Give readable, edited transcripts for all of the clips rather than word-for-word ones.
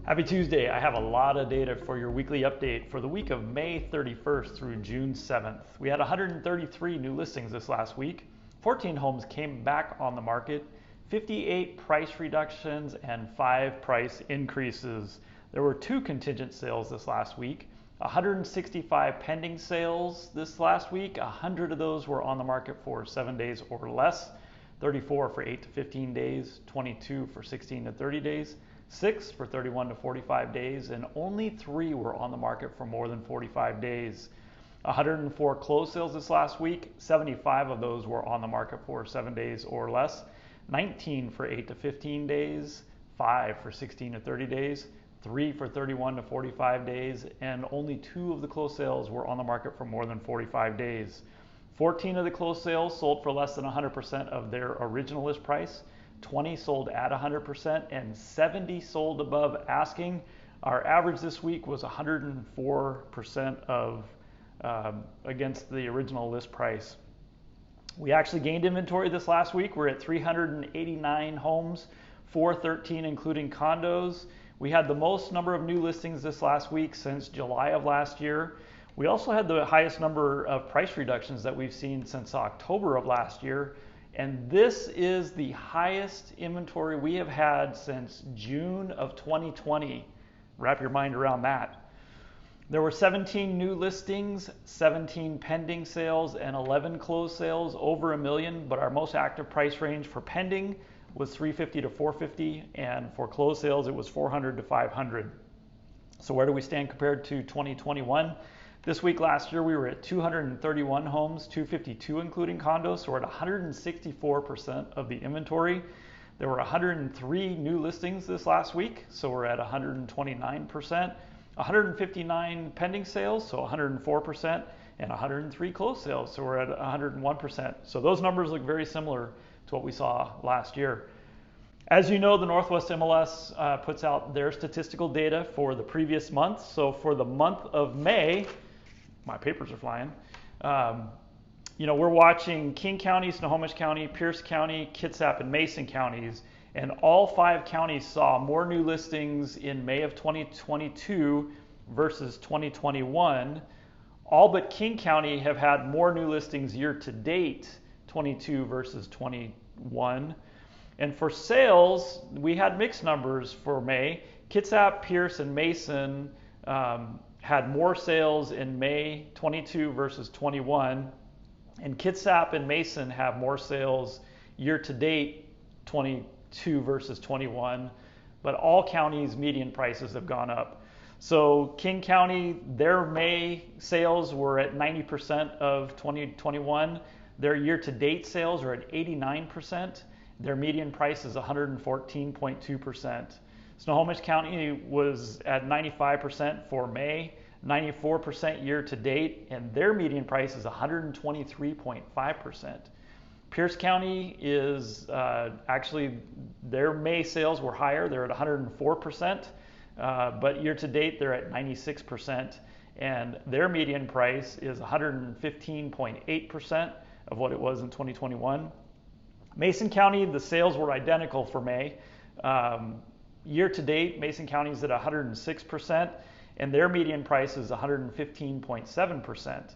Happy Tuesday. I have a lot of data for your weekly update for the week of May 31st through June 7th. We had 133 new listings this last week. 14 homes came back on the market, 58 price reductions, and 5 price increases. There were 2 contingent sales this last week, 165 pending sales this last week. 100 of those were on the market for 7 days or less, 34 for 8 to 15 days, 22 for 16 to 30 days, 6 for 31 to 45 days, and only 3 were on the market for more than 45 days. 104 closed sales this last week, 75 of those were on the market for 7 days or less, 19 for 8 to 15 days, 5 for 16 to 30 days, 3 for 31 to 45 days, and only 2 of the closed sales were on the market for more than 45 days. 14 of the closed sales sold for less than 100% of their original list price, 20 sold at 100%, and 70 sold above asking. Our average this week was 104% of against the original list price. We actually gained inventory this last week. We're at 389 homes, 413 including condos. We had the most number of new listings this last week since July of last year. We also had the highest number of price reductions that we've seen since October of last year. And this is the highest inventory we have had since June of 2020. Wrap your mind around that. There were 17 new listings, 17 pending sales, and 11 closed sales over $1 million, but our most active price range for pending was $350 to $450, and for closed sales it was $400 to $500. So where do we stand compared to 2021? This week last year we were at 231 homes, 252 including condos, so we're at 164% of the inventory. There were 103 new listings this last week, so we're at 129%. 159 pending sales, so 104%, and 103 closed sales, so we're at 101%. So those numbers look very similar to what we saw last year. As you know, the Northwest MLS puts out their statistical data for the previous month. So for the month of May, my papers are flying. We're watching King County, Snohomish County, Pierce County, Kitsap, and Mason counties. And all 5 counties saw more new listings in May of 2022 versus 2021. All but King County have had more new listings year to date, 22 versus 21. And for sales, we had mixed numbers for May. Kitsap, Pierce, and Mason had more sales in May 22 versus 21. And Kitsap and Mason have more sales year to date 22 versus 21, but all counties' median prices have gone up. So King County, their May sales were at 90% of 2021. Their year-to-date sales are at 89%. Their median price is 114.2%. Snohomish County was at 95% for May, 94% year-to-date, and their median price is 123.5%. Pierce County is actually, their May sales were higher. They're at 104%, but year-to-date they're at 96%, and their median price is 115.8% of what it was in 2021. Mason County, the sales were identical for May. Year-to-date, Mason County is at 106%, and their median price is 115.7%.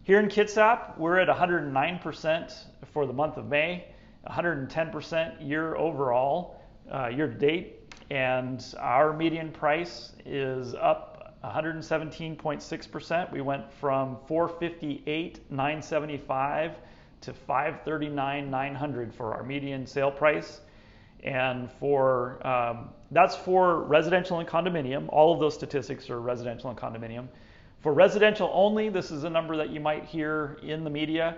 Here in Kitsap, we're at 109% for the month of May, 110% year overall, year to date, and our median price is up 117.6%. We went from $458,975 to $539,900 for our median sale price. And for that's for residential and condominium. All of those statistics are residential and condominium. For residential only, this is a number that you might hear in the media.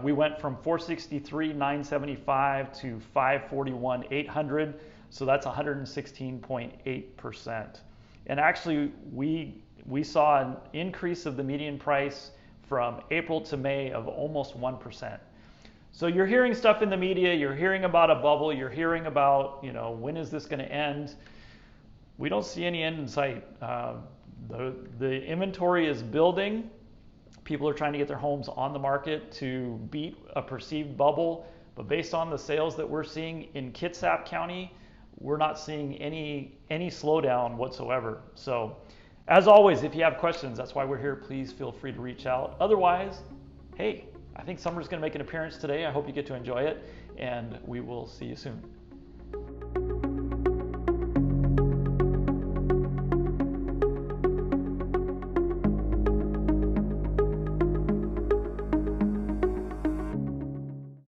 We went from $463,975 to $541,800, so that's 116.8%. And actually, we saw an increase of the median price from April to May of almost 1%. So you're hearing stuff in the media, you're hearing about a bubble, you're hearing about, when is this going to end? We don't see any end in sight. The inventory is building. People are trying to get their homes on the market to beat a perceived bubble. But based on the sales that we're seeing in Kitsap County, we're not seeing any slowdown whatsoever. So as always, if you have questions, that's why we're here. Please feel free to reach out. Otherwise, hey, I think summer's going to make an appearance today. I hope you get to enjoy it, and we will see you soon.